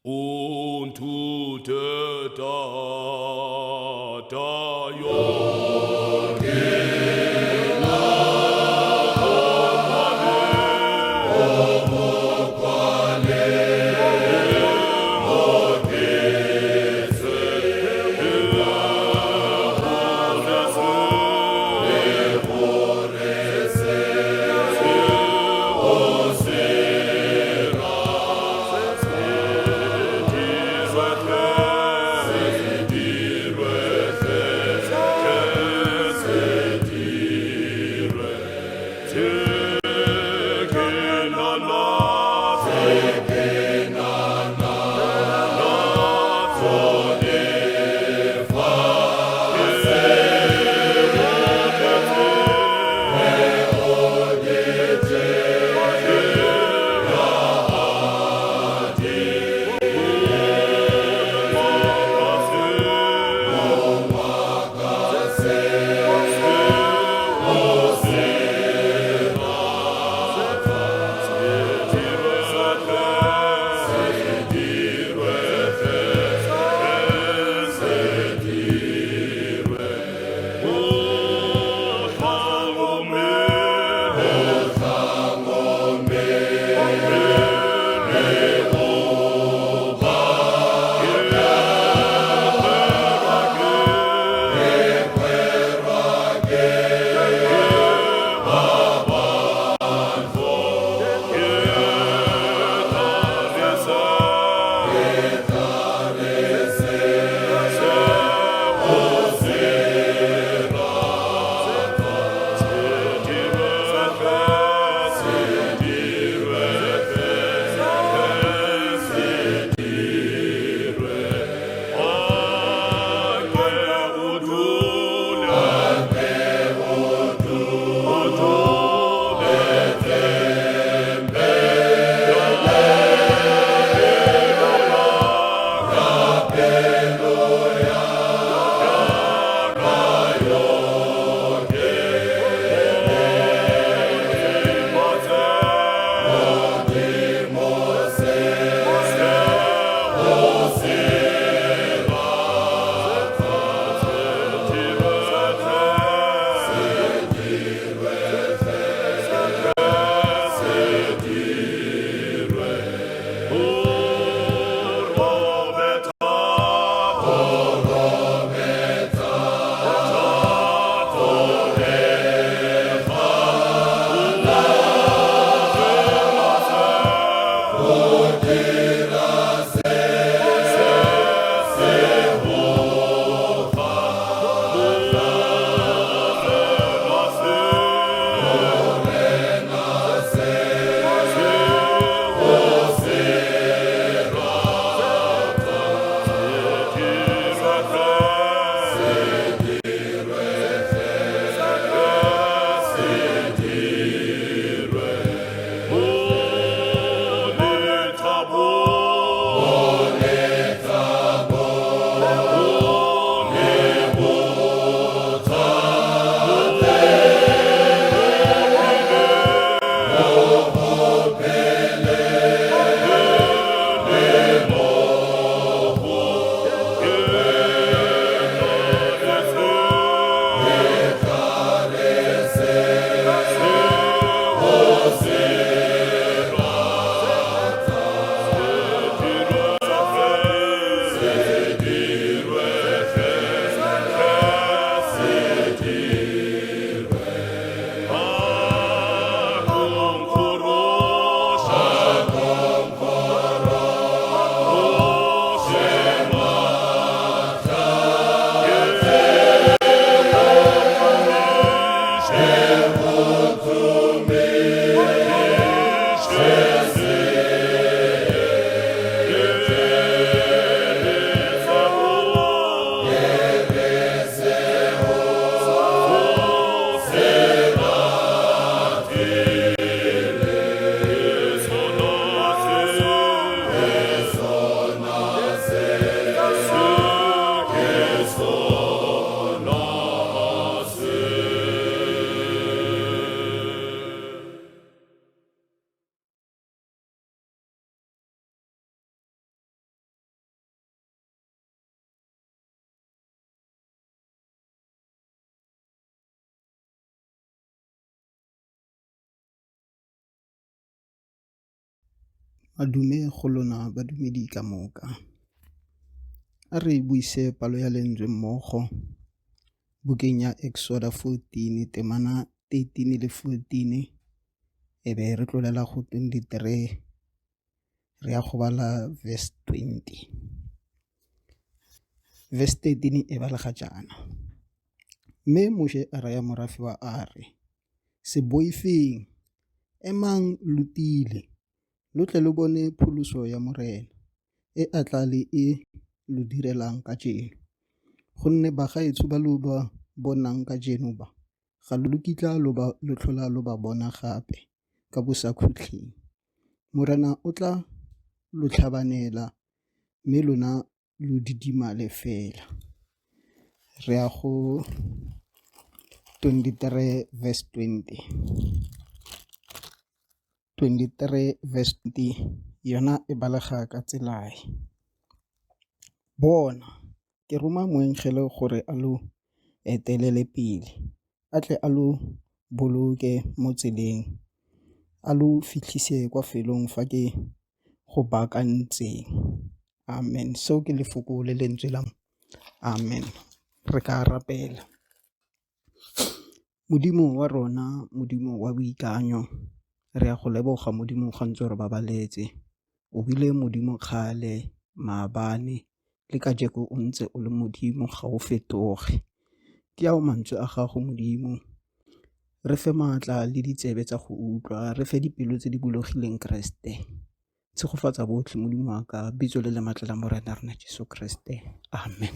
unto the data Madume go lona badumedi ka moka. A re buise palo ya lentswe mmogo bukeng ya Exoda 14 temana 13 le 14 e be re tlolela go 23 re ya go bala verse 20. Verse 13 e balega jaana. Mme Moshe a raya morafe wa a re, se boifeng emang lutile lo tle lo bone pholoso ya morena e a tla le e lo direlang ka jeno, gonne bagaetsho ba lo ba bonang ka jeno ba ga lo kitla lo tlhola lo ba bona gape ka bosakhutleng. Morena o tla lo tlhabanela mme lona lo didimale fela. Re ya go 23 verse 20. 23 verse 20 yona e balega ka tselae. Bona ke roma moengele gore a lo etelele pele a tle a lo boloke mo tseleng a lo fitlhise kwa felong fa ke go baakantseng. Amen. Seo ke lefoko le lentswe la amen. Re ka rapela. Modimo wa rona, modimo wa boikanyo, re ya go leboga modimo ga ntse re babaletse o bile modimo kgale maabane le ka jeko o ntse o le modimo ga o fetoge. Ke ao mantswe a gago modimo, re fe maatla le ditsebe tsa go utlwa, re fe dipelo tse di bulogileng Kriste. Tshegofatsa botlhe modimo wa ka, bitso le lematla la morena rena Jesu Kriste, amen.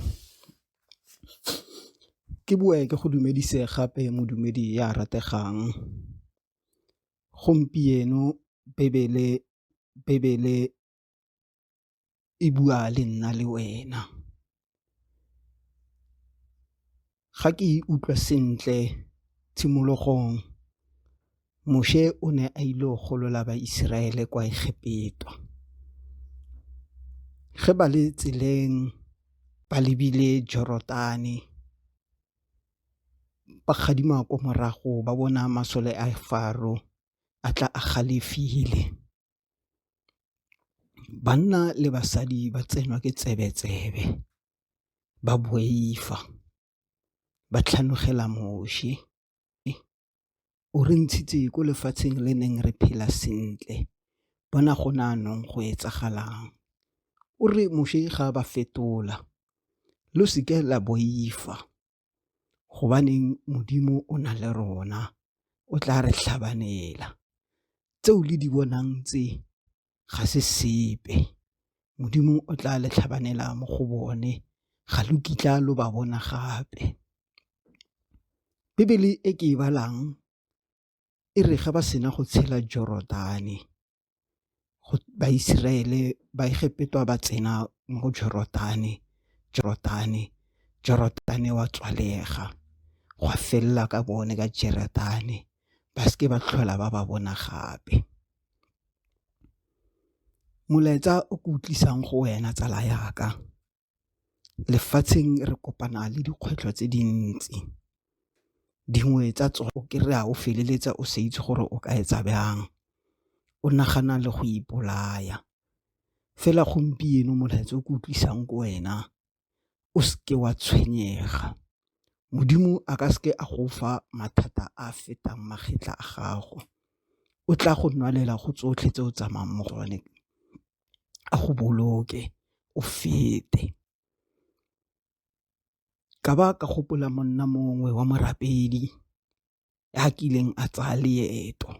Ke bue ke go dumedise gape modumedi ya rategang. Gompieno Bebele e bua le nna le wena. Ga ke utlwa sentle tshimologong, Moshe o ne a ile go golola ba Israele kwa Egepetwa. Ge ba le tseleng ba lebile Jorodane, ba gadima ko morago ba bona masole a Faro a tla a galefile. Banna le basadi ba tsenwa ke tsebe-tsebe, ba boifa, ba tlhanogela Moshe. O re ntshitse ko lefatsheng le neng re phela sentle, bona go na anong go etsagalang. O re Moshe ga ba fetola, lo seke la boifa, gobaneng modimo o na le rona, o tla re tlhabanela. Tseo le di bonang tse ga se sepe, modimo o tla le tlhabanela mo go bone, ga lo kitla lo ba bona gape. Bibele e ke e balang e re ga ba sena go tshela Jorodane, ba Israele ba Egepetwa ba tsena mo Jorodane wa tswalega, gwa fella ka bone ka Jorodane, ba seke ba tlhola ba ba bona gape. Molaetsa o ke utlwisang go wena tsala yaka, lefatsheng re kopana le dikgwetlho tse dintsi, dingwe tsa tsone o kry-a o feleletsa o sa itse gore o ka etsa bjang, o nagana le go ipolaya. Fela gompieno molaetsa o ke utlwisang ko wena, o seke wa tshwenyega, modimo a ka seke a go fa mathata a fetang magetla a gago, o tla go nwalela go tsotlhe tse o tsamayang mo gone, a go boloke o fete. Ka ba ka gopola monna mongwe wa morapedi ya kileng a tsaya leeto,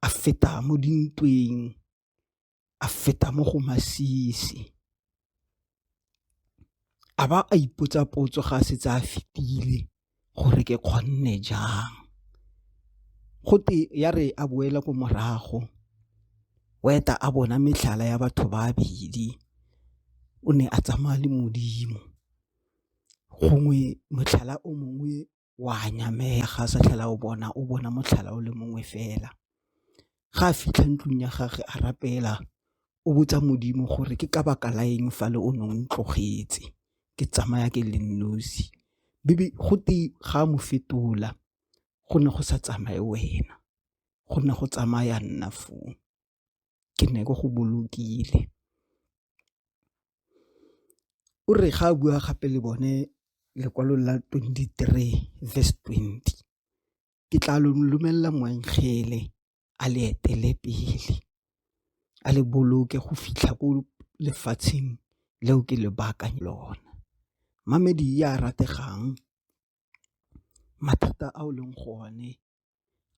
a feta mo dintweng, a feta mo go masisi, a ba a ipotsa potso ga a setse a fetile gore ke kgonne jang. Gote ya re a boela ko morago, o eta a bona metlhala ya batho ba babedi, o ne a tsamaya le modimo. Gongwe motlhala o mongwe wa nyamega, ga a sa tlhela o bona motlhala o le mongwe fela. Ga a fitlha ntlong ya gage a rapela, o botsa modimo gore ke ka baka la eng fale o neng ntlogetse ke tsamaya ke le nosi. Gote ga a mo fetola, go ne go sa tsamaye wena, go ne go tsamaya nna foo. ke ne ke go bolokile. O re ga a bua gape le bone lekwalo la 23 verse 20, ke tla lomelela moankgele a le etele pele, a le boloke go fitlha ko lefatsheng leo ke le baakanya lona. Mamedi ya rategang, mathata a o leng gone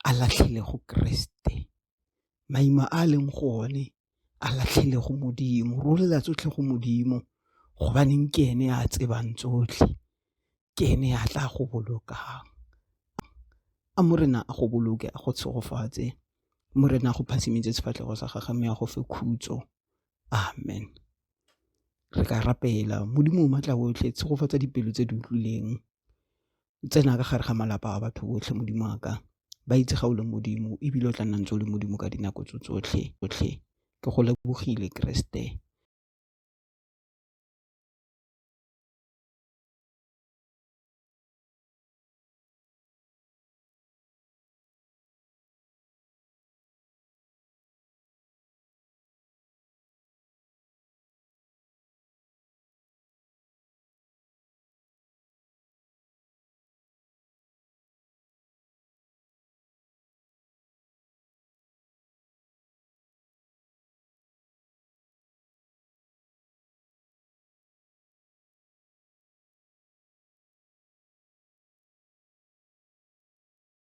a latlhele go Keresete, maima a leng gone a latlhele go Modimo, rolela tsotlhe go Modimo gobaneng ke ene a tsebang tsotlhe, ke ene a tla go bolokang. A morena a go boloke, a go tshegofatse, morena a go phasimetse sefatlhego sa gagwe mme a go fe khutso. Amen. Re ka rapela. Modimo o matla otlhe, tshegofatsa dipelo tse di utlwileng, tsena ka gare ga malapa a batho botlhe. Modimo a ka ba itse ga o le Modimo ebile o tla nna ntse o le Modimo ka dinako tsotlhe. Ke go lebogile Keresete.